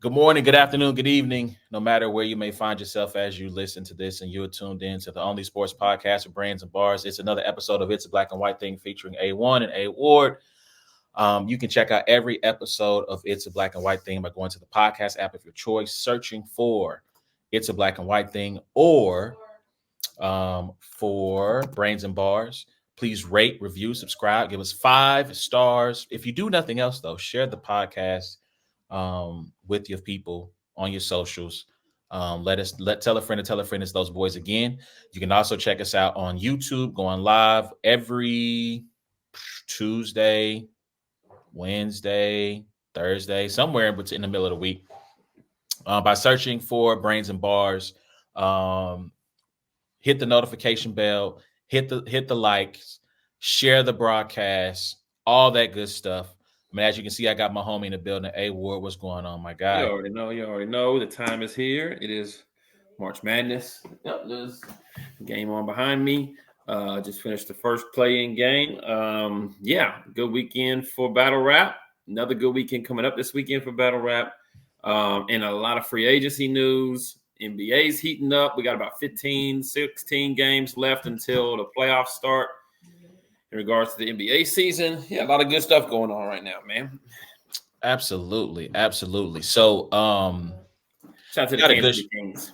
Good morning, good afternoon, good evening, no matter where you may find yourself as you listen to this and you're tuned in to the only sports podcast with Brains and Bars. It's another episode of It's a Black and White Thing featuring A1 and A Ward. You can check out every episode of It's a Black and White Thing by going to the podcast app of your choice, searching for It's a Black and White Thing or for Brains and Bars. Please rate, review, subscribe, give us 5 stars. If you do nothing else, though, share the podcast with your people on your socials. Tell a friend to tell a friend it's those boys again. You can also check us out on YouTube, going live every Tuesday, Wednesday, Thursday, somewhere in the middle of the week by searching for Brains and Bars. Hit the notification bell, hit the likes, share the broadcast, all that good stuff. I mean, as you can see, I got my homie in the building. A Ward, what's going on, my guy? You already know. The time is here. It is March Madness. Yep, there's a game on behind me. Just finished the first play-in game. Good weekend for Battle Rap. Another good weekend coming up this weekend for Battle Rap. And a lot of free agency news. NBA's heating up. We got about 15, 16 games left until the playoffs start. In regards to the NBA season, a lot of good stuff going on right now, man. Absolutely. So, shout out to the Kansas City Kings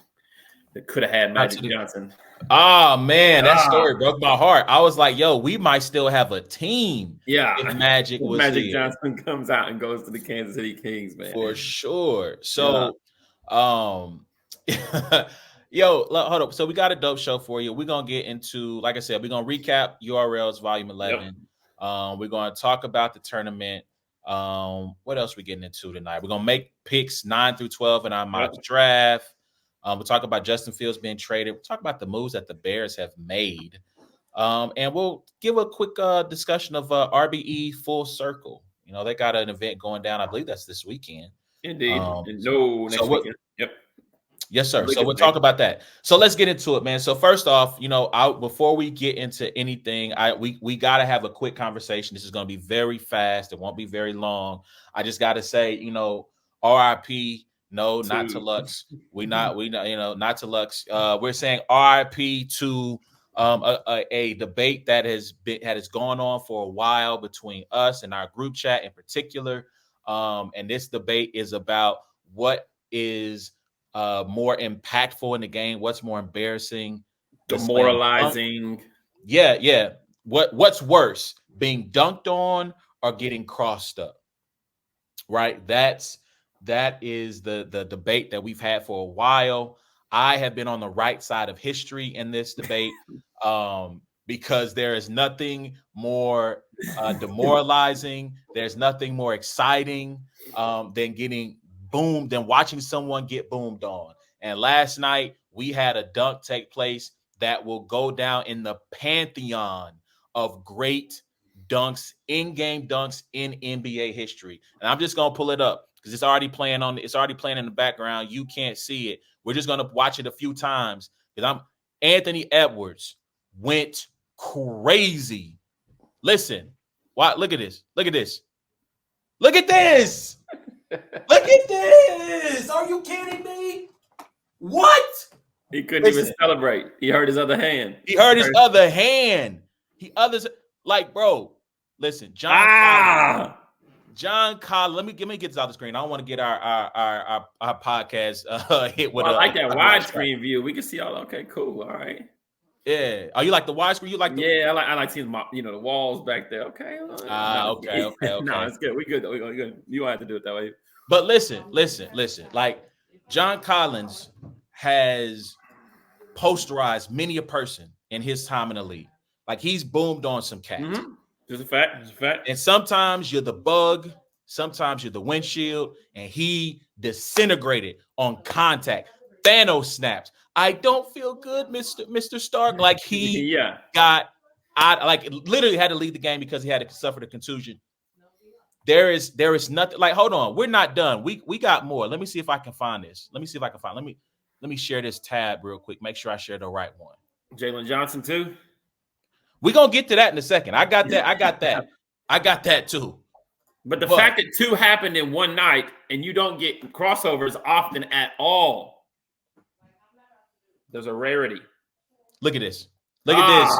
that could have had Magic Johnson. Oh man, that story broke my heart. I was like, "Yo, we might still have a team." Yeah, if Magic Johnson comes out and goes to the Kansas City Kings, man, for sure. So, Yo, hold up. So we got a dope show for you. We're going to get into, like I said, we're going to recap URLs Volume 11. Yep. We're going to talk about the tournament. What else we getting into tonight? We're going to make picks 9 through 12 in our mock draft. We'll talk about Justin Fields being traded. We'll talk about the moves that the Bears have made. And we'll give a quick discussion of RBE Full Circle. You know, they got an event going down. I believe that's this weekend. Indeed. Next weekend. Yep. Yes, sir. So we'll talk about that. So let's get into it, man. So first off, before we get into anything, we got to have a quick conversation. This is going to be very fast. It won't be very long. I just got to say, RIP. No, not to Lux. Not to Lux. We're saying RIP to a debate that has gone on for a while between us and our group chat in particular. And this debate is about what is more impactful in the game, what's more embarrassing, demoralizing. What's worse, being dunked on or getting crossed up? Right? That is the debate that we've had for a while. I have been on the right side of history in this debate because there is nothing more demoralizing. There's nothing more exciting than watching someone get boomed on. And last night we had a dunk take place that will go down in the pantheon of great dunks, in-game dunks in NBA history. And I'm just gonna pull it up because it's already playing in the background. You can't see it. We're just gonna watch it a few times because Anthony Edwards went crazy. Listen, look at this. Look at this. Look at this. Look at this! Are you kidding me? What? He couldn't even celebrate. He hurt his other hand. Bro. Listen, John Collins. Let me get this off the screen. I don't want to get our podcast hit with. I like that widescreen view. We can see all. Okay, cool. All right. Yeah. Oh, you like the widescreen? You like the? Yeah, I like seeing the walls back there. Okay. Okay. No, it's good. We good. You don't have to do it that way. But listen. Like John Collins has posterized many a person in his time in the league. Like he's boomed on some cats. Mm-hmm. It's a fact. And sometimes you're the bug, sometimes you're the windshield, and he disintegrated on contact. Thanos snaps. I don't feel good, Mr. Stark. Like he literally had to leave the game because he had to suffer the contusion. There is nothing. Like, hold on, we're not done. We got more. Let me see if I can find this. Let me share this tab real quick. Make sure I share the right one. Jalen Johnson too. We're gonna get to that in a second. I got that too. But the fact that 2 happened in one night and you don't get crossovers often at all, there's a rarity. Look at this. Look at this.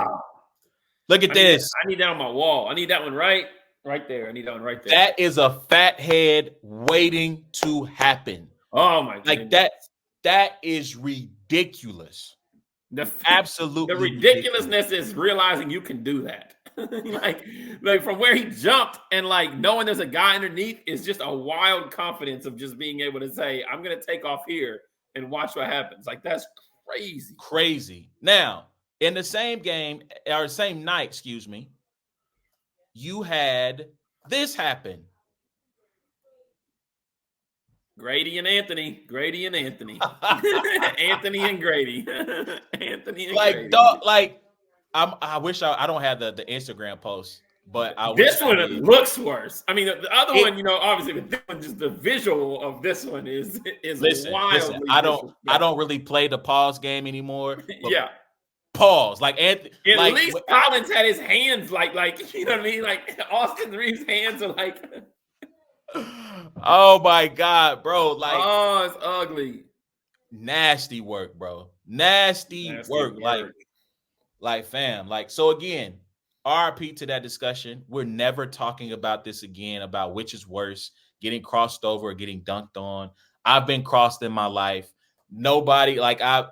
Look at this. I need that on my wall. I need that one right there. I need that one right there. That is a fat head waiting to happen. Oh my god. Like that is ridiculous. Absolutely. The ridiculousness is realizing you can do that. like from where he jumped and like knowing there's a guy underneath is just a wild confidence of just being able to say, I'm gonna take off here and watch what happens. Like that's crazy. Crazy. Now, in the same game, or same night, excuse me, you had this happen. Grady and Anthony. Anthony and Grady. Anthony and like Grady. Dog, like I wish I don't have the Instagram post, but this one looks worse. I mean, the other one, you know, obviously, but this one, just the visual of this one is wild. Listen, I don't really play the pause game anymore. Yeah. Pause. Like Anthony. At least Collins had his hands like you know what I mean? Like Austin Reeves' hands are like oh my God, bro. Like, oh, it's ugly. Nasty work, bro. Nasty work. Like, fam. Like, so again, RIP to that discussion. We're never talking about this again, about which is worse, getting crossed over or getting dunked on. I've been crossed in my life. Nobody, like, I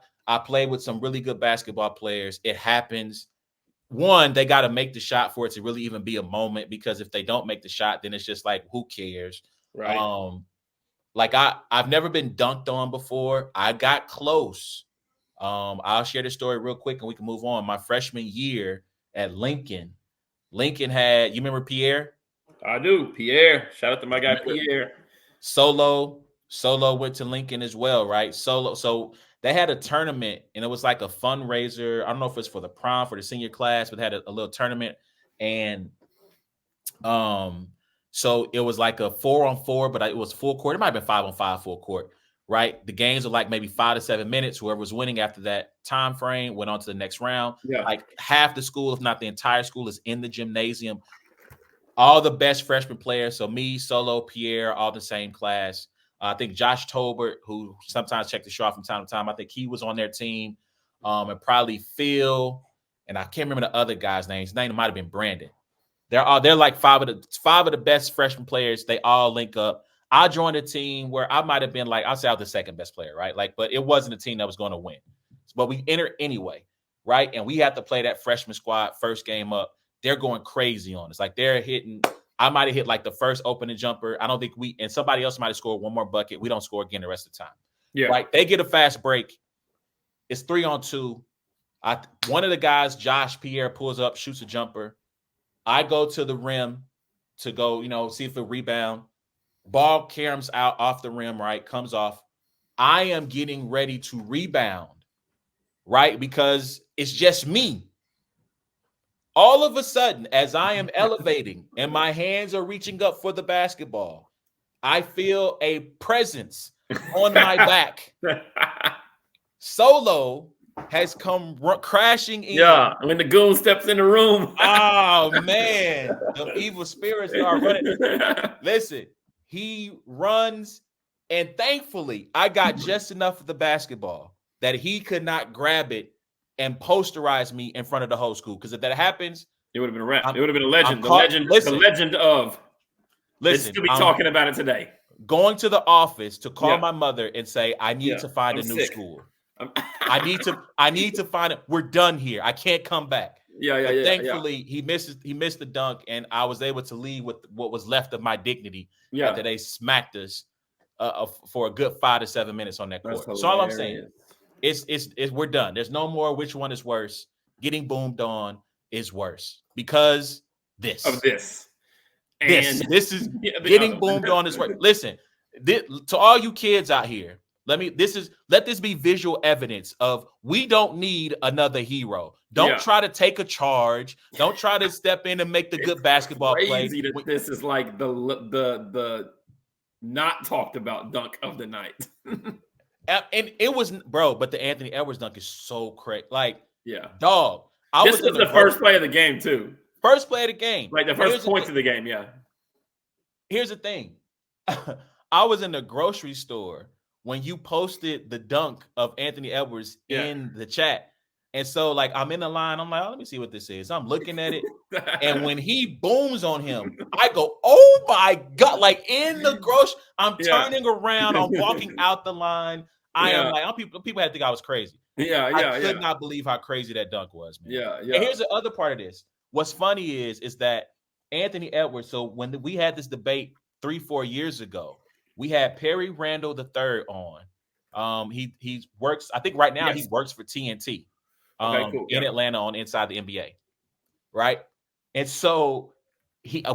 played with some really good basketball players. It happens. One, they got to make the shot for it to really even be a moment, because if they don't make the shot, then it's just like, who cares? Right. Like I've never been dunked on before. I got close. I'll share the story real quick and we can move on. My freshman year at Lincoln had, you remember Pierre? I do. Pierre. Shout out to my guy Pierre. Solo went to Lincoln as well, right? So they had a tournament and it was like a fundraiser. I don't know if it's for the prom, for the senior class, but they had a little tournament. And so it was like a 4-on-4, but it was full court. It might have been 5-on-5 full court, right? The games were like maybe 5 to 7 minutes. Whoever was winning after that time frame went on to the next round. Yeah. Like half the school, if not the entire school, is in the gymnasium. All the best freshman players. So me, Solo, Pierre, all the same class. I think Josh Tolbert, who sometimes checked the show out from time to time, I think he was on their team. And probably Phil, and I can't remember the other guy's name. His name might have been Brandon. They're like five of the best freshman players. They all link up. I joined a team where I might have been like, I'll say I was the second best player, right? Like, but it wasn't a team that was going to win. But we entered anyway, right? And we had to play that freshman squad first game up. They're going crazy on us. Like they're hitting. I might have hit like the first opening jumper. I don't think and somebody else might have scored one more bucket. We don't score again the rest of the time. Yeah. Right. They get a fast break. It's 3-on-2. One of the guys, Josh Pierre, pulls up, shoots a jumper. I go to the rim to go, see if it rebound. Ball caroms out off the rim, right? Comes off. I am getting ready to rebound, right? Because it's just me. All of a sudden, as I am elevating and my hands are reaching up for the basketball, I feel a presence on my back. Solo has come crashing in. Yeah, when the goon steps in the room. Oh, man. The evil spirits are running. Listen, he runs, and thankfully, I got just enough of the basketball that he could not grab it and posterize me in front of the whole school. Because if that happens, it would have been a wrap. It would have been a legend. The legend of. Let's still be talking about it today. Going to the office to call my mother and say, I need to find a new school. I need to find it. We're done here. I can't come back. Thankfully, he missed the dunk, and I was able to leave with what was left of my dignity after they smacked us for a good 5 to 7 minutes on that court. So all I'm saying is we're done. There's no more which one is worse. Getting boomed on is worse because this is getting boomed on is worse. Listen, to all you kids out here, let this be visual evidence of we don't need another hero. Don't try to take a charge. Don't try to step in and make the good basketball play. That this is like the not talked about dunk of the night. And it was, bro, but the Anthony Edwards dunk is so crazy. Like, dog. This was the first play of the game too. First play of the game. Like the first points of the game, here's the thing. I was in the grocery store when you posted the dunk of Anthony Edwards in the chat. And so, like, I'm in the line. I'm like, oh, let me see what this is. I'm looking at it. And when he booms on him, I go, oh, my God. Like, in the grocery, I'm turning around. I'm walking out the line. I am like, people had to think I was crazy. I could not believe how crazy that dunk was, man. And here's the other part of this. What's funny is that Anthony Edwards, so when we had this debate 3-4 years ago, we had Perry Randall III on. He works, I think right now he works for TNT in Atlanta on Inside the NBA, right? And so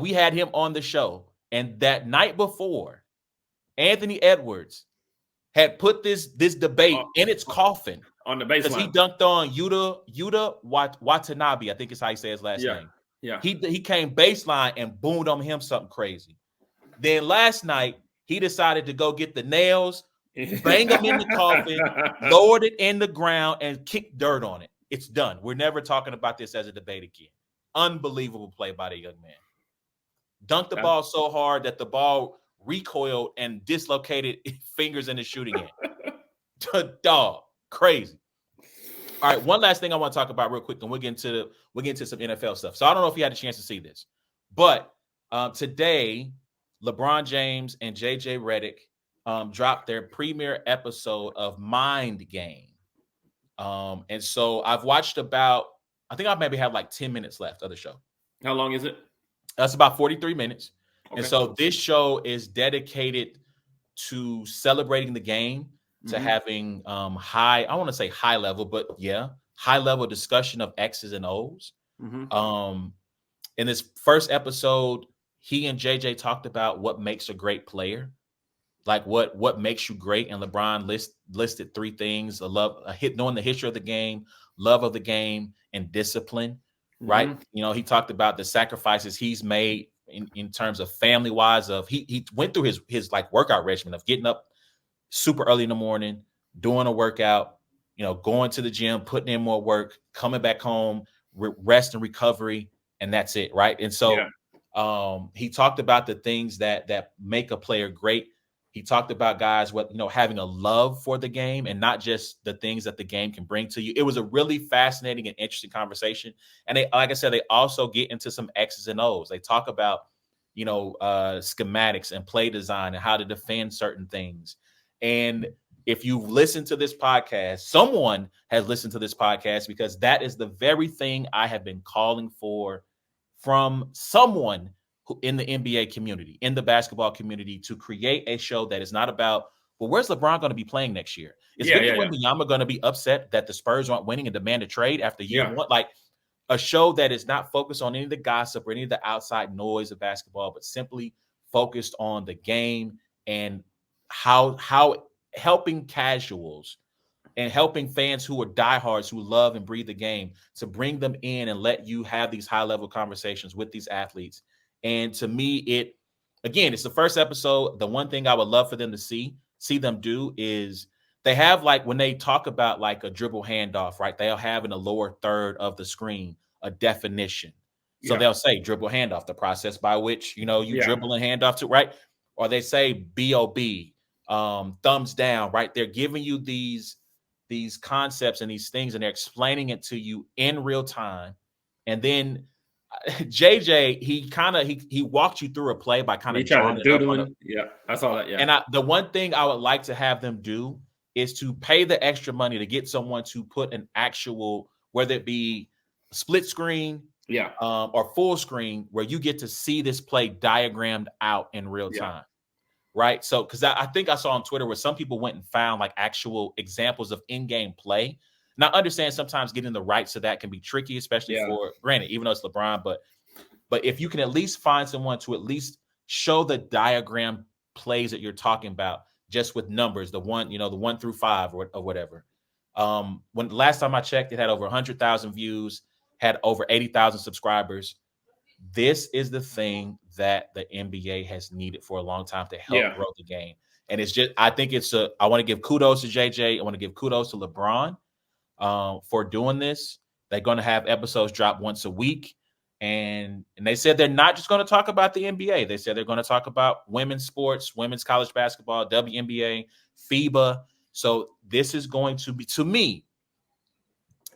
we had him on the show, and that night before, Anthony Edwards had put this debate in its coffin on the baseline because he dunked on Yuta Watanabe, I think is how he says his last name. Yeah, he came baseline and boomed on him something crazy. Then last night he decided to go get the nails, bang them in the coffin, lowered it in the ground, and kicked dirt on it. It's done. We're never talking about this as a debate again. Unbelievable play by the young man. Dunked the ball so hard that the ball recoiled and dislocated fingers in the shooting end. Dog, crazy. All right, one last thing I want to talk about real quick, and we'll get into some NFL stuff. So I don't know if you had a chance to see this, but today LeBron James and JJ Redick dropped their premiere episode of Mind Game, and so I've watched I think I maybe have like 10 minutes left of the show. How long is it? That's about 43 minutes. Okay. And so this show is dedicated to celebrating the game, to having I want to say high level, but high level discussion of X's and O's. In this first episode, he and JJ talked about what makes a great player, like what makes you great. And LeBron listed 3 things: knowing the history of the game, love of the game, and discipline. Right? You know, he talked about the sacrifices he's made in terms of family wise. Of he went through his like workout regimen of getting up super early in the morning, doing a workout, going to the gym, putting in more work, coming back home, rest and recovery, and that's it, right? And so he talked about the things that make a player great. He talked about guys having a love for the game and not just the things that the game can bring to you. It was a really fascinating and interesting conversation. And like I said, they also get into some X's and O's. They talk about schematics and play design and how to defend certain things. And if you've listened to this podcast, someone has listened to this podcast, because that is the very thing I have been calling for from someone who in the NBA community, in the basketball community, to create a show that is not about, well, where's LeBron going to be playing next year? Is Victor Wembanyama going to be upset that the Spurs aren't winning and demand a trade after year one? Like a show that is not focused on any of the gossip or any of the outside noise of basketball, but simply focused on the game and how helping casuals and helping fans who are diehards, who love and breathe the game, to bring them in and let you have these high-level conversations with these athletes. And to me, it's the first episode. The one thing I would love for them to see them do is they have, like, when they talk about like a dribble handoff, right? They'll have in the lower third of the screen a definition. So they'll say dribble handoff, the process by which, you dribble and hand off to, right? Or they say BOB, thumbs down, right? They're giving you these concepts and these things, and they're explaining it to you in real time. And then JJ, he walked you through a play by kind of drawing it up. I saw that. And the one thing I would like to have them do is to pay the extra money to get someone to put an actual, whether it be split screen, or full screen, where you get to see this play diagrammed out in real time. Right. So, because I think I saw on Twitter where some people went and found like actual examples of in-game play. Now, I understand sometimes getting the rights to that can be tricky, especially for, granted, even though it's LeBron, but if you can at least find someone to at least show the diagram plays that you're talking about, just with numbers, the 1 through 5 or whatever. When last time I checked, it had over 100,000 views, had over 80,000 subscribers. This is the thing that the NBA has needed for a long time to help grow the game. And it's just, I think I want to give kudos to JJ. I want to give kudos to LeBron for doing this. They're going to have episodes drop once a week. And they said they're not just going to talk about the NBA. They said they're going to talk about women's sports, women's college basketball, WNBA, FIBA. So this is going to be, to me,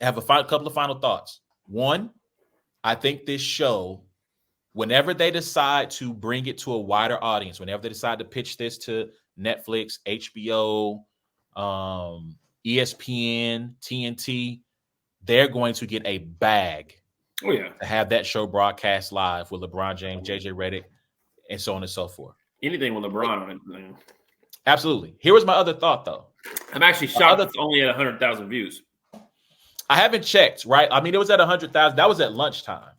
I have a couple of final thoughts. One, I think this show, whenever they decide to bring it to a wider audience, whenever they decide to pitch this to Netflix, HBO, ESPN, TNT, they're going to get a bag. Oh, yeah. To have that show broadcast live with LeBron James, JJ Redick, and so on and so forth. Anything with LeBron on it, man. Absolutely. Here was my other thought, though. I'm actually shocked it's only at 100,000 views. I haven't checked, right? I mean, it was at 100,000. That was at lunchtime.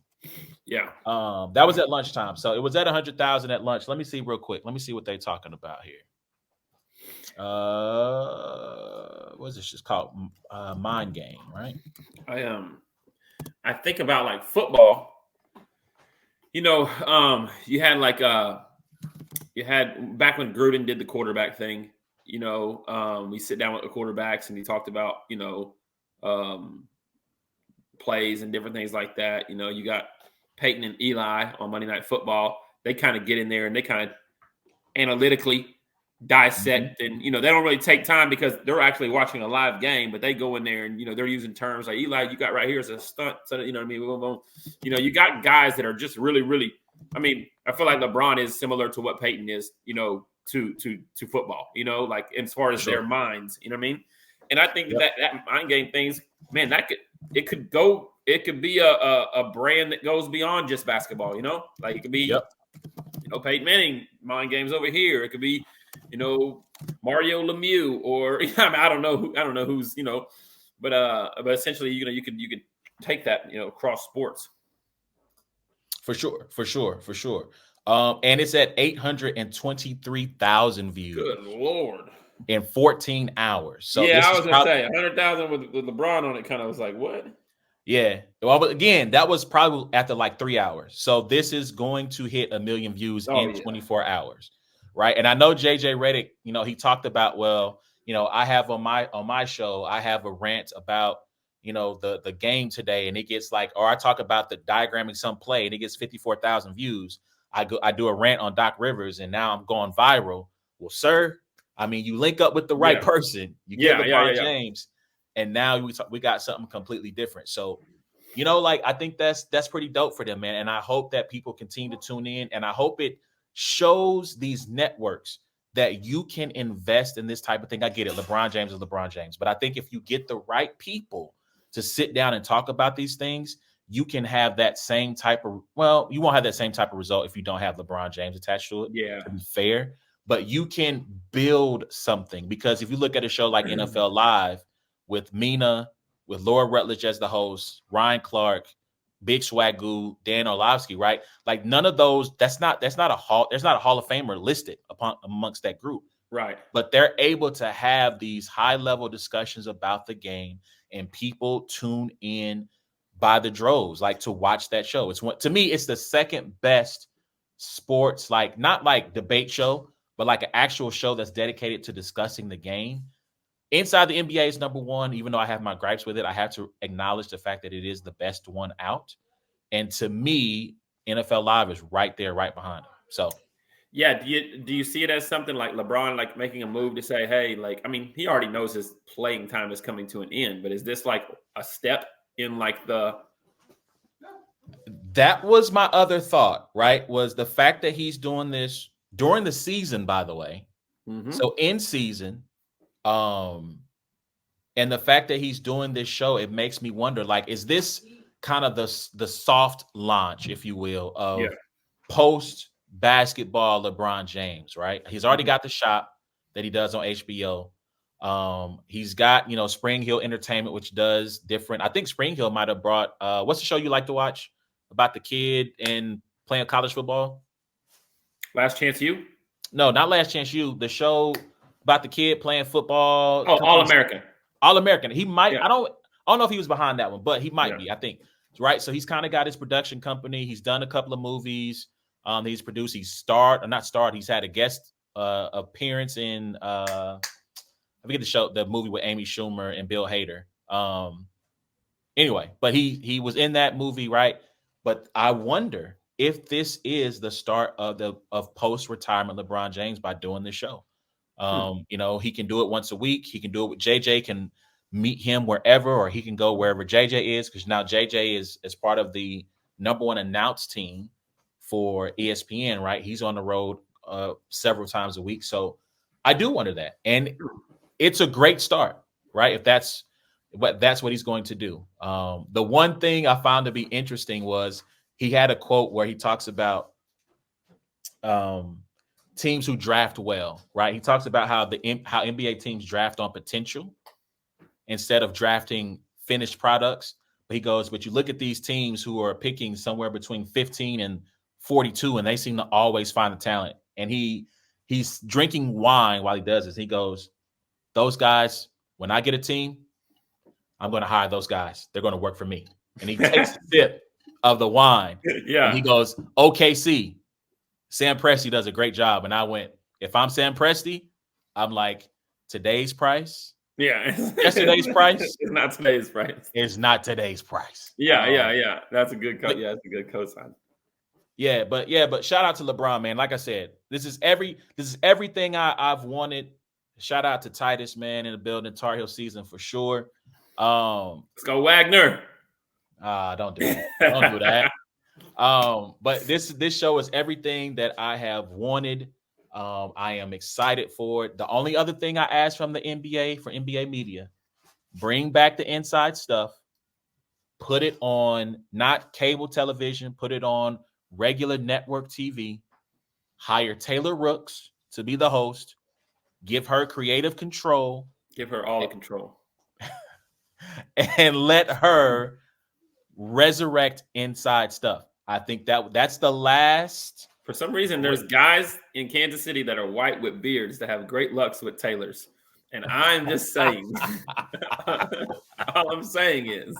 Yeah. That was at lunchtime. So it was at 100,000 at lunch. Let me see real quick. Let me see what they're talking about here. What is this just called? Mind Game, right? I think about like football. You know, you had back when Gruden did the quarterback thing. You know, we sit down with the quarterbacks and he talked about plays and different things like that. You know, you got Peyton and Eli on Monday Night Football. They kind of get in there and they kind of analytically dissect, and they don't really take time because they're actually watching a live game, but they go in there and they're using terms like, Eli, you got right here as a stunt, so you know what I mean, you got guys that are just really, really, I mean, I feel like LeBron is similar to what Peyton is, to football, like as far as their minds, you know what I mean? And I think that mind game things, man, it could be a brand that goes beyond just basketball, like it could be Peyton Manning mind games over here, it could be Mario Lemieux, or I don't know who's, but essentially, you could take that, across sports. For sure. And it's at 823,000 views. Good Lord. In 14 hours. So yeah, I was going to say 100,000 with LeBron on it kind of was like, what? Yeah. Well, but again, that was probably after like 3 hours. So this is going to hit 1 million views in 24 hours. Right. And I know JJ Redick, he talked about, I have on my show, I have a rant about, the game today, and it gets like, or I talk about the diagramming some play and it gets 54,000 views. I do a rant on Doc Rivers and now I'm going viral. Well, sir, I mean, you link up with the right person, you get LeBron James, and now we got something completely different. So, I think that's pretty dope for them, man. And I hope that people continue to tune in, and I hope it shows these networks that you can invest in this type of thing. I get it. LeBron James is LeBron James. But I think if you get the right people to sit down and talk about these things, you can have that same type of, you won't have that same type of result if you don't have LeBron James attached to it. Yeah. To be fair. But you can build something, because if you look at a show like NFL Live with Mina, with Laura Rutledge as the host, Ryan Clark, Big Swagoo, Dan Orlovsky, right? Like none of those, there's not a Hall of Famer listed amongst that group. Right. But they're able to have these high-level discussions about the game, and people tune in by the droves, like to watch that show. To me, it's the second best sports, like not like debate show, but like an actual show that's dedicated to discussing the game. Inside the NBA is number one, even though I have my gripes with it. I have to acknowledge the fact that it is the best one out. And to me, NFL Live is right there, right behind him. So, yeah, do you see it as something like LeBron, like making a move to say, hey, like, I mean, he already knows his playing time is coming to an end, but is this like a step in like the... That was my other thought, right? Was the fact that he's doing this during the season, by the way. Mm-hmm. So in season, and the fact that he's doing this show, it makes me wonder, like, is this kind of the soft launch, if you will, of post basketball LeBron James, right? He's already got the shop that he does on HBO. He's got, Spring Hill Entertainment, which does different. I think Spring Hill might have brought, what's the show you like to watch about the kid and playing college football? Last Chance U? No, not Last Chance U. The show about the kid playing football. Oh, All American. All American. He might. I don't know if he was behind that one, but he might be. I think, right. So he's kind of got his production company. He's done a couple of movies. He's produced. He's not starred. He's had a guest appearance in I forget the movie with Amy Schumer and Bill Hader. Anyway, but he was in that movie, right? But I wonder if this is the start of post-retirement LeBron James by doing this show. He can do it once a week. He can do it with JJ, can meet him wherever, or he can go wherever JJ is, because now JJ is part of the number one announced team for ESPN, right? He's on the road several times a week. So I do wonder that. And it's a great start, right? If that's what he's going to do. The one thing I found to be interesting was he had a quote where he talks about teams who draft well, right? He talks about how NBA teams draft on potential instead of drafting finished products. But he goes, but you look at these teams who are picking somewhere between 15 and 42, and they seem to always find the talent. And he's drinking wine while he does this. He goes, those guys, when I get a team, I'm going to hire those guys. They're going to work for me. And he takes a sip of the wine. Yeah. And he goes, OKC, Sam Presti does a great job. And I went, if I'm Sam Presti, I'm like, today's price. Yeah. Yesterday's price. It's not today's price. It's not today's price. Yeah. That's a good that's a good cosign. Yeah, but shout out to LeBron, man. Like I said, this is everything I've wanted. Shout out to Titus, man, in the building. Tar Heel season for sure. Let's go Wagner. Don't do that. Don't do that. But this show is everything that I have wanted. I am excited for it. The only other thing I asked from the NBA, for NBA media, bring back the inside stuff, put it on not cable television, put it on regular network TV, hire Taylor Rooks to be the host, give her creative control. Give her all the control. And let her resurrect inside stuff. I think that's the last. For some reason, there's guys in Kansas City that are white with beards that have great lucks with tailors. And I'm just saying, all I'm saying is.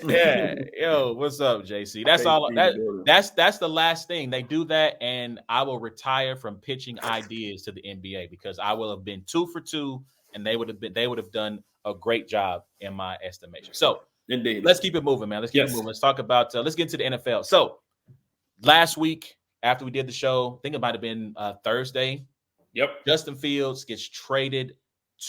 Yeah, yo, what's up, JC? That's all. That's the last thing. They do that, and I will retire from pitching ideas to the NBA because I will have been 2 for 2, and they would have done a great job in my estimation. So, indeed, let's keep it moving, man. Let's keep it moving. Let's talk about. Let's get into the NFL. So, last week after we did the show, I think it might have been Thursday. Yep. Justin Fields gets traded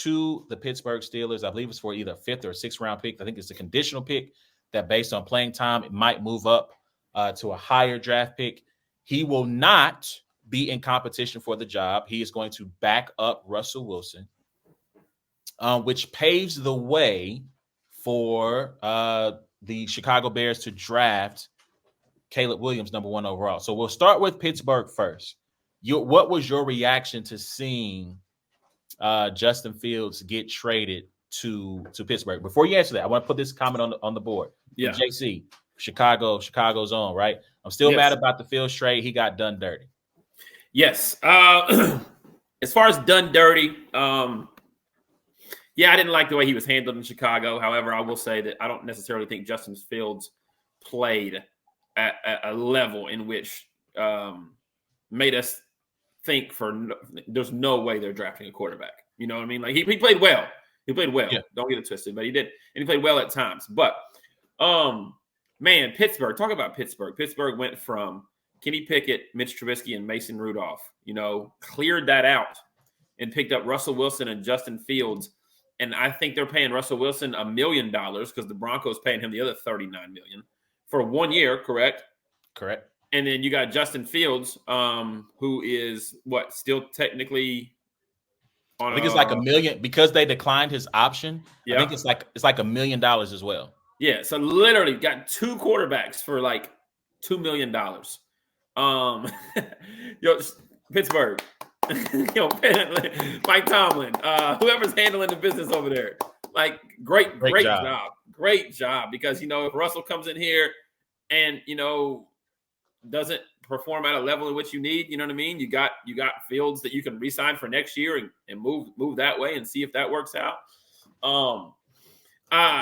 to the Pittsburgh Steelers. I believe it's for either a 5th or a 6th round pick. I think it's a conditional pick that based on playing time, it might move up to a higher draft pick. He will not be in competition for the job. He is going to back up Russell Wilson, which paves the way for the Chicago Bears to draft Caleb Williams, number 1 overall. So we'll start with Pittsburgh first. What was your reaction to seeing Justin Fields get traded to Pittsburgh? Before you answer that, I want to put this comment on the board. Yeah, JC, Chicago's on, right? I'm still mad about the Fields trade. He got done dirty. Yes. As far as done dirty, I didn't like the way he was handled in Chicago. However, I will say that I don't necessarily think Justin Fields played at a level in which made us think there's no way they're drafting a quarterback. You know what I mean? Like he played well. He played well. Yeah. Don't get it twisted, but he did. And he played well at times. But, man, Pittsburgh. Talk about Pittsburgh. Pittsburgh went from Kenny Pickett, Mitch Trubisky, and Mason Rudolph, cleared that out and picked up Russell Wilson and Justin Fields. And I think they're paying Russell Wilson $1 million because the Broncos paying him the other $39 million for 1 year, correct? Correct. And then you got Justin Fields, who is still technically on I think it's like $1 million because they declined his option. Yeah. I think it's like $1 million as well. Yeah, so literally got 2 quarterbacks for like $2 million. Pittsburgh, Mike Tomlin, whoever's handling the business over there, like great job. Great job because if Russell comes in here and doesn't perform at a level in which you need, you know what I mean? You got Fields that you can re-sign for next year and move that way and see if that works out.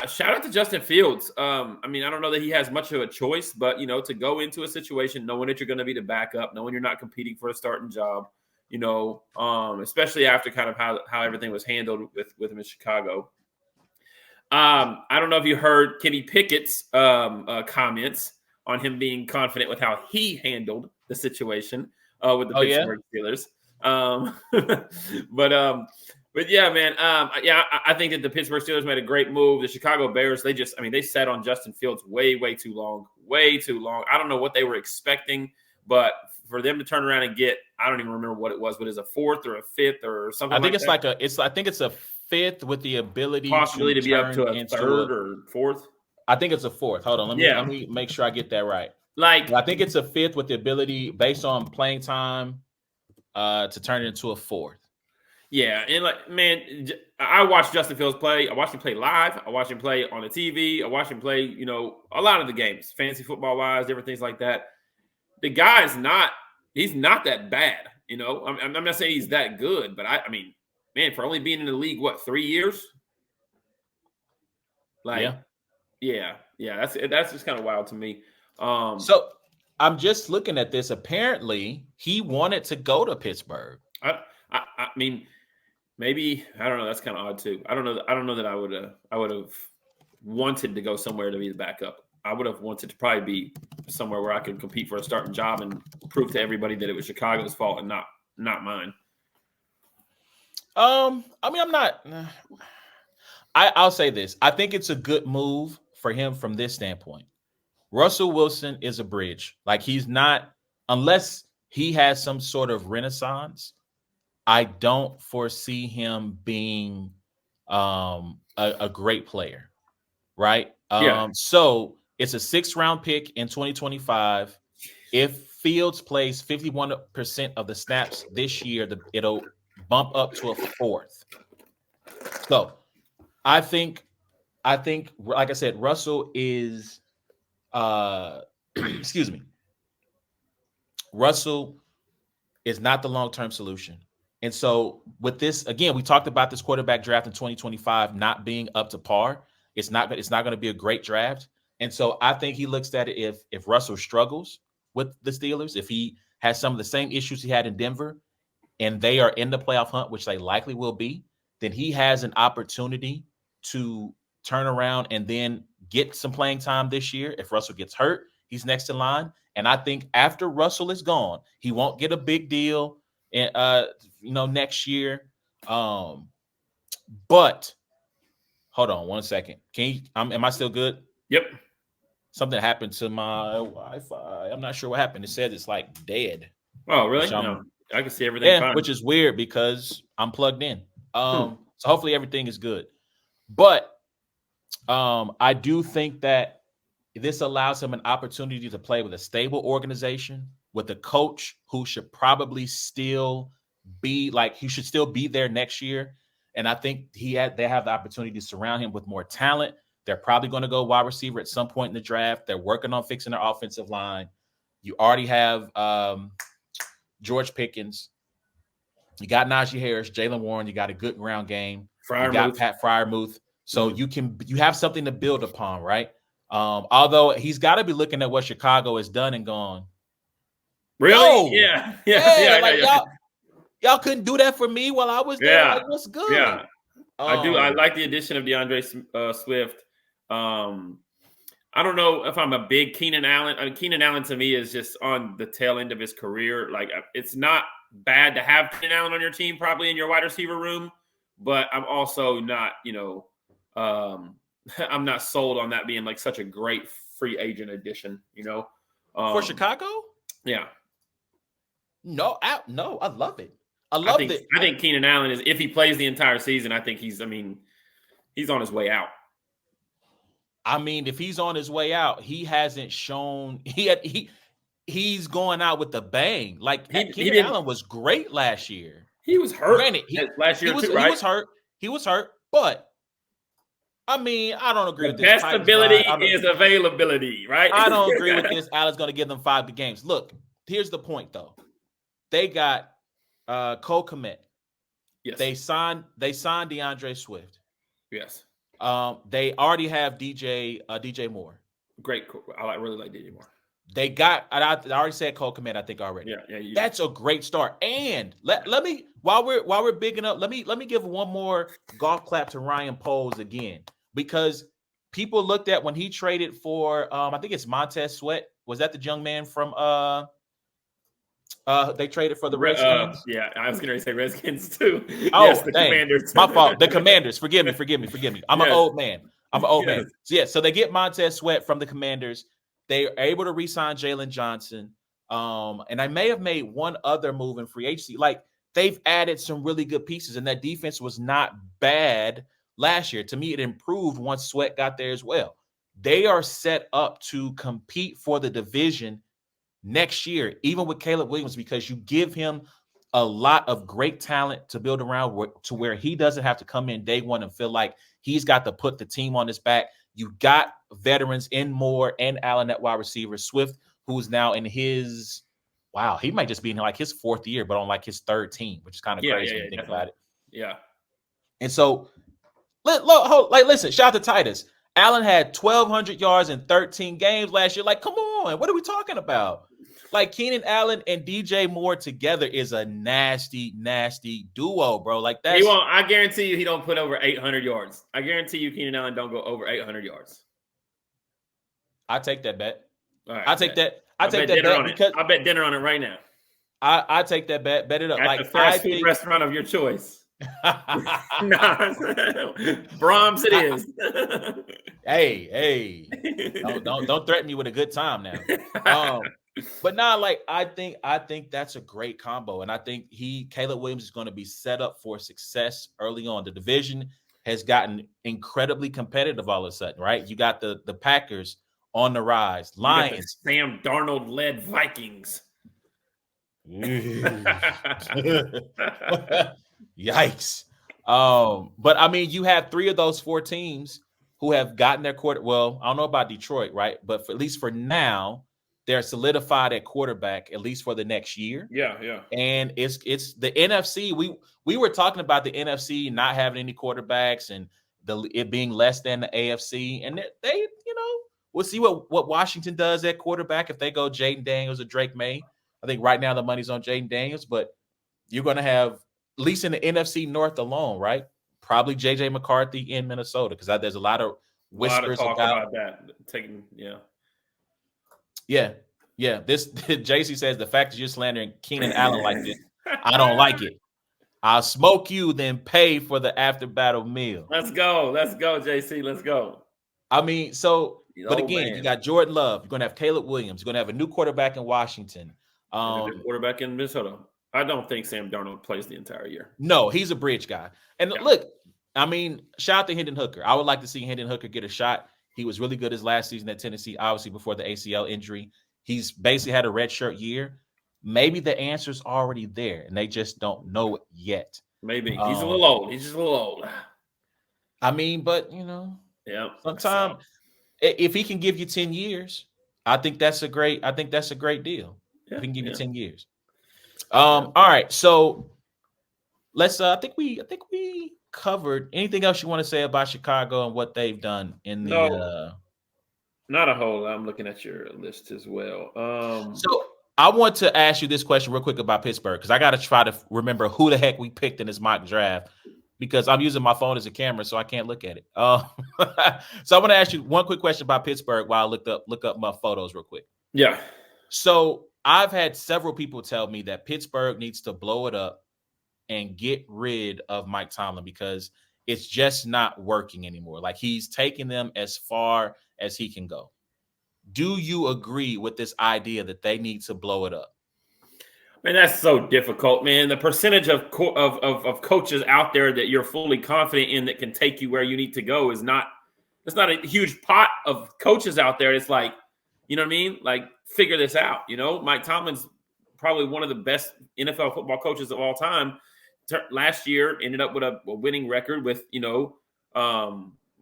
Shout out to Justin Fields. I don't know that he has much of a choice, but to go into a situation knowing that you're going to be the backup, knowing you're not competing for a starting job, especially after kind of how everything was handled with him in Chicago. I don't know if you heard Kenny Pickett's comments on him being confident with how he handled the situation with the Pittsburgh Steelers. But yeah, man. I think that the Pittsburgh Steelers made a great move. The Chicago Bears, they sat on Justin Fields way too long. I don't know what they were expecting, but for them to turn around and get, I don't even remember what it was, but it's a fourth or a fifth or something. I think I think it's a fifth with the ability possibly to be up to a third or fourth. I think it's a fourth. Hold on, let me make sure I get that right. Like, I think it's a fifth with the ability based on playing time to turn it into a fourth. Yeah, and like, man, I watched Justin Fields play. I watched him play live. I watched him play on the TV. I watched him play, a lot of the games, fantasy football wise, different things like that. The guy he's not that bad. I'm not saying he's that good, but I mean, man, for only being in the league, 3 years? Like, yeah, that's just kind of wild to me. So I'm just looking at this. Apparently, he wanted to go to Pittsburgh. I mean, maybe, I don't know. That's kind of odd too. I don't know that I would have wanted to go somewhere to be the backup. I would have wanted to probably be somewhere where I could compete for a starting job and prove to everybody that it was Chicago's fault and not mine. I mean, I'll say this. I think it's a good move for him from this standpoint. Russell Wilson is a bridge. Like, he's not, unless he has some sort of renaissance, I don't foresee him being a great player, right? So it's a 6th-round pick in 2025. If Fields plays 51% of the snaps this year, it'll bump up to a 4th. So I think, like I said, Russell is, excuse me, Russell is not the long-term solution. And so with this, again, we talked about this quarterback draft in 2025 not being up to par. It's not going to be a great draft. And so I think he looks at it, if Russell struggles with the Steelers, if he has some of the same issues he had in Denver and they are in the playoff hunt, which they likely will be, then he has an opportunity to turn around and then get some playing time this year. If Russell gets hurt, he's next in line. And I think after Russell is gone, he won't get a big deal next year. But hold on 1 second. Am I still good? Yep. Something happened to my Wi-Fi. I'm not sure what happened. It says it's like dead. Oh, really? No, I can see everything fine. Which is weird because I'm plugged in. So hopefully everything is good. But I do think that this allows him an opportunity to play with a stable organization, with a coach who should probably still be he should still be there next year. And I think they have the opportunity to surround him with more talent. They're probably going to go wide receiver at some point in the draft. They're working on fixing their offensive line. You already have George Pickens. You got Najee Harris, Jalen Warren. You got a good ground game. You got Pat Freiermuth. So you have something to build upon, right? Although he's got to be looking at what Chicago has done and gone, really? Y'all couldn't do that for me while I was there. Yeah. Like, what's good? Yeah. I do. I like the addition of DeAndre Swift. I don't know if I'm a big Keenan Allen. I mean, Keenan Allen to me is just on the tail end of his career. Like, it's not bad to have Keenan Allen on your team, probably in your wide receiver room, but I'm also not, I'm not sold on that being like such a great free agent addition, for Chicago. Yeah. No, I love it. I think Keenan Allen is, if he plays the entire season, I think he's on his way out. I mean, if he's on his way out, he hasn't shown he's going out with a bang. Like, Keenan Allen was great last year. He was hurt. Granted, last year too, right? He was hurt, but I mean, I don't agree with this. Best ability is availability, right? I don't agree with this. Allen's going to give them 5 games. Look, here's the point, though. They got Cole Kmet. Yes. They signed DeAndre Swift. Yes. They already have DJ Moore. Great. I really like DJ Moore. They got. I already said Cole Kmet, I think already. Yeah. That's a great start. And let me, while we're bigging up, let me give one more golf clap to Ryan Poles again. because people looked at when he traded for I think it's Montez Sweat. Was that the young man from they traded for the Redskins? Yeah, I was going to say Redskins too. Oh, yes, the dang. Commanders. My fault. The Commanders. Forgive me. I'm an old man. Yes. So, yeah, so they get Montez Sweat from the Commanders. They are able to re-sign Jalen Johnson. And I may have made one other move in free agency. Like, they've added some really good pieces, and that defense was not bad last year. To me, it improved once Sweat got there as well. They are set up to compete for the division next year, even with Caleb Williams, because you give him a lot of great talent to build around to where he doesn't have to come in day one and feel like he's got to put the team on his back. You got veterans in Moore and Allen at wide receiver. Swift, who's now in his, he might just be in like his fourth year, but on like his third team, which is kind of crazy when you think about it. Yeah. And so, listen, shout out to Titus. Allen had 1,200 yards in 13 games last year. Like, come on, what are we talking about? Like, Keenan Allen and DJ Moore together is a nasty, nasty duo, bro. Like, that's. I guarantee you he don't put over 800 yards. I guarantee you Keenan Allen don't go over 800 yards. I take that bet. All right, I take that. I take bet that bet because I bet dinner on it right now. I take that bet. Bet it up. At like the fast food restaurant of your choice. Brahms it is. hey, don't threaten me with a good time now. But now, like, I think that's a great combo, and I think Caleb Williams is going to be set up for success early on. The division has gotten incredibly competitive all of a sudden, right? You got the Packers on the rise, Lions, Sam Darnold led Vikings. Yikes. But I mean, you have 3 of those 4 teams who have gotten their quarter. Well, I don't know about Detroit, right? But at least for now, they're solidified at quarterback, at least for the next year. Yeah. And it's the NFC. We were talking about the NFC not having any quarterbacks and it being less than the AFC. And they we'll see what Washington does at quarterback if they go Jaden Daniels or Drake May. I think right now the money's on Jaden Daniels, but you're going to have, at least in the NFC North alone, right? Probably J.J. McCarthy in Minnesota, because there's a lot of whispers about that. Yeah. This JC says the fact that you're slandering Keenan Allen like this, I don't like it. I'll smoke you, then pay for the after battle meal. Let's go, JC. Let's go. I mean, but again, you got Jordan Love. You're going to have Caleb Williams. You're going to have a new quarterback in Washington. Quarterback in Minnesota. I don't think Sam Darnold plays the entire year. No, he's a bridge guy. And look, I mean, shout out to Hendon Hooker. I would like to see Hendon Hooker get a shot. He was really good his last season at Tennessee, obviously before the ACL injury. He's basically had a redshirt year. Maybe the answer's already there, and they just don't know it yet. Maybe. He's a little old. He's just a little old. I mean, but, sometimes if he can give you 10 years, I think that's a great deal. Yeah, if he can give you 10 years. All right. So let's I think we covered anything else you want to say about Chicago and what they've done in the not a whole lot. I'm looking at your list as well. So I want to ask you this question real quick about Pittsburgh, because I got to try to remember who the heck we picked in this mock draft, because I'm using my phone as a camera, so I can't look at it. So I want to ask you one quick question about Pittsburgh while I look up my photos real quick. Yeah. So I've had several people tell me that Pittsburgh needs to blow it up and get rid of Mike Tomlin because it's just not working anymore. Like, he's taking them as far as he can go. Do you agree with this idea that they need to blow it up? Man, that's so difficult, man. The percentage of coaches out there that you're fully confident in that can take you where you need to go is not – it's not a huge pot of coaches out there. It's like, you know what I mean? Like, figure this out, Mike Tomlin's probably one of the best NFL football coaches of all time. Last year ended up with a winning record with,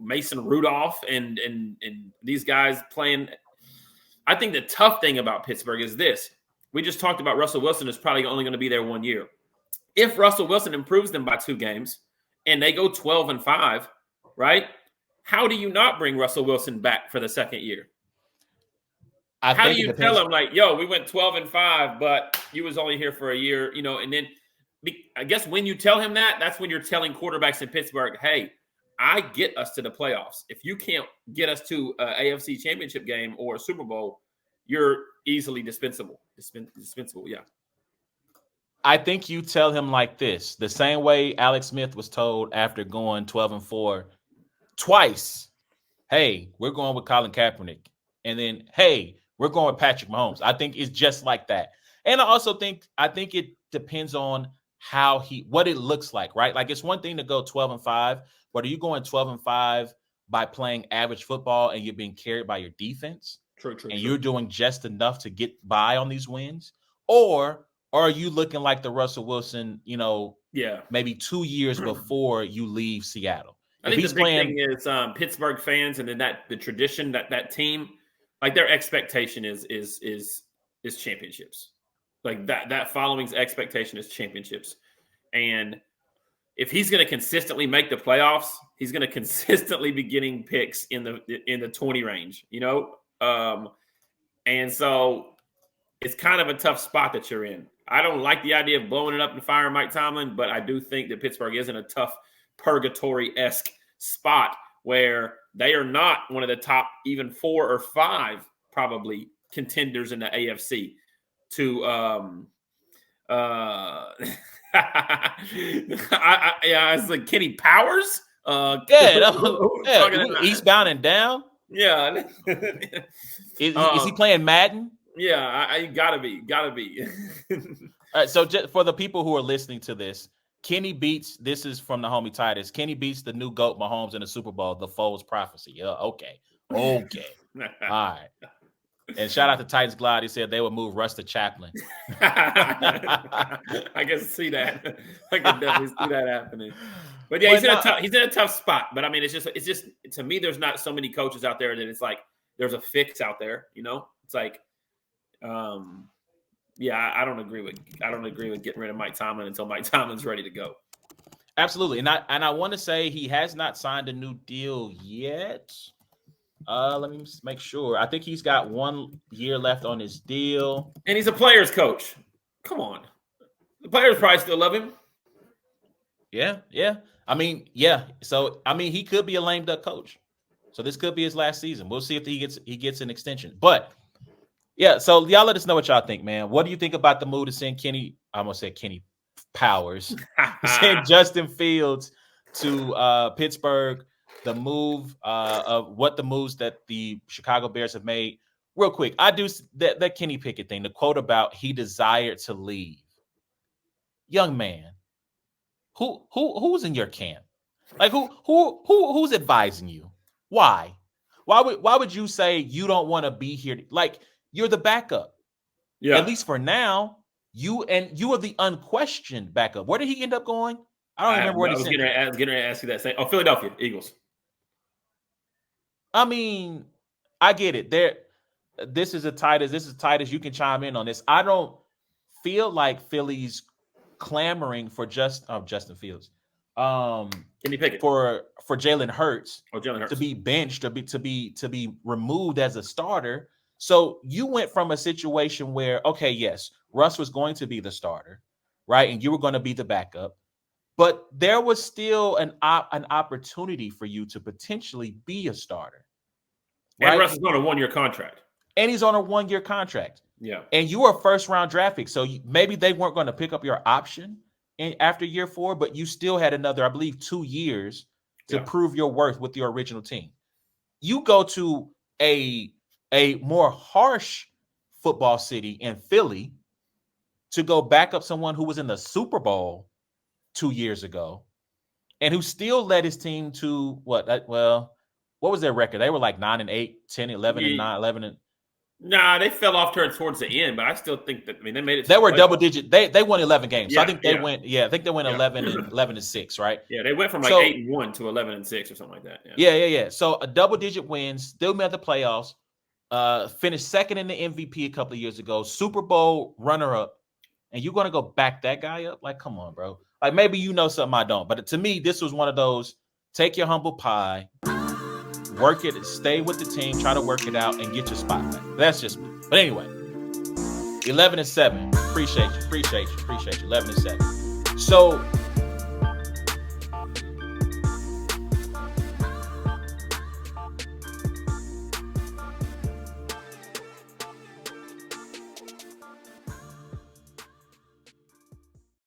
Mason Rudolph and these guys playing. I think the tough thing about Pittsburgh is this. We just talked about Russell Wilson is probably only going to be there 1 year. If Russell Wilson improves them by 2 games and they go 12-5, right? How do you not bring Russell Wilson back for the second year? How do you tell them, like, yo, we went 12-5, but you was only here for a year, and then I guess when you tell him that, that's when you're telling quarterbacks in Pittsburgh, hey, I get us to the playoffs. If you can't get us to an AFC Championship game or a Super Bowl, you're easily dispensable. Dispensable, yeah. I think you tell him like this, the same way Alex Smith was told after going 12-4 twice. Hey, we're going with Colin Kaepernick. And then, hey, we're going with Patrick Mahomes. I think it's just like that. And I think it depends on what it looks like, right? Like it's one thing to go 12-5, but are you going 12-5 by playing average football and you're being carried by your defense? True. You're doing just enough to get by on these wins? Or are you looking like the Russell Wilson, maybe 2 years before you leave Seattle? I think the big thing is Pittsburgh fans, and then the tradition that team, like their expectation is championships. Like that following's expectation is championships. And if he's going to consistently make the playoffs, he's going to consistently be getting picks in the 20 range, and so it's kind of a tough spot that you're in. I don't like the idea of blowing it up and firing Mike Tomlin, but I do think that Pittsburgh is in a tough purgatory-esque spot where they are not one of the top even 4 or 5 probably contenders in the AFC to it's like Kenny Powers. Eastbound and down. Yeah. Is he playing Madden? Yeah, I gotta be. All right, so just for the people who are listening to this, Kenny beats. This is from the homie Titus. Kenny beats the new GOAT Mahomes in the Super Bowl. The Foles prophecy. Yeah, okay. All right. And shout out to Titans Glide. He said they would move Russ to Chaplin. I can see that. I can definitely see that happening. But yeah, he's in a tough spot. But I mean, it's just to me, there's not so many coaches out there that it's like there's a fix out there. It's like, I don't agree with getting rid of Mike Tomlin until Mike Tomlin's ready to go. Absolutely, and I want to say he has not signed a new deal yet. Let me make sure. I think he's got 1 year left on his deal. And he's a player's coach. Come on. The players probably still love him. Yeah. I mean, yeah. So, I mean, he could be a lame duck coach. So this could be his last season. We'll see if he gets an extension. But, yeah, so y'all let us know what y'all think, man. What do you think about the move to send Kenny Powers, send Justin Fields to Pittsburgh? The move of what the moves that the Chicago Bears have made. Real quick, I do that Kenny Pickett thing, the quote about he desired to leave. Young man, who's in your camp? Like who's advising you? Why? Why would you say you don't want to be here? Like you're the backup. Yeah. At least for now, you are the unquestioned backup. Where did he end up going? I don't remember where he sent. I was getting ready to ask you that same. Oh, Philadelphia Eagles. I mean, I get it. This is Titus. You can chime in on this. I don't feel like Philly's clamoring for Justin Fields. Kenny Pickett for Jalen Hurts to be benched or to be removed as a starter. So you went from a situation where, okay, yes, Russ was going to be the starter, right, and you were going to be the backup. But there was still an opportunity for you to potentially be a starter. Right? And Russ is on a 1-year contract. And he's on a 1-year contract. Yeah. And you were a first-round draft pick. So maybe they weren't going to pick up your option after year 4, but you still had another, I believe, 2 years to prove your worth with your original team. You go to a more harsh football city in Philly to go back up someone who was in the Super Bowl 2 years ago, and who still led his team to what was their record? They were like 9-8, 10, 11, and 9, 11 and. Nah, they fell off towards the end, but I still think that they made it. They were double digit. They won 11 games. So I think they went. Yeah, I think they went 11-6, right? Yeah, they went from 8-1 to 11-6 or something like that. Yeah. So a double digit wins, still made the playoffs. Finished second in the MVP a couple of years ago. Super Bowl runner up, and you're gonna go back that guy up? Like, come on, bro. Like maybe you know something I don't, but to me, this was one of those take your humble pie, work it, stay with the team, try to work it out, and get your spot back. That's just me. But anyway, 11-7. Appreciate you. 11-7. So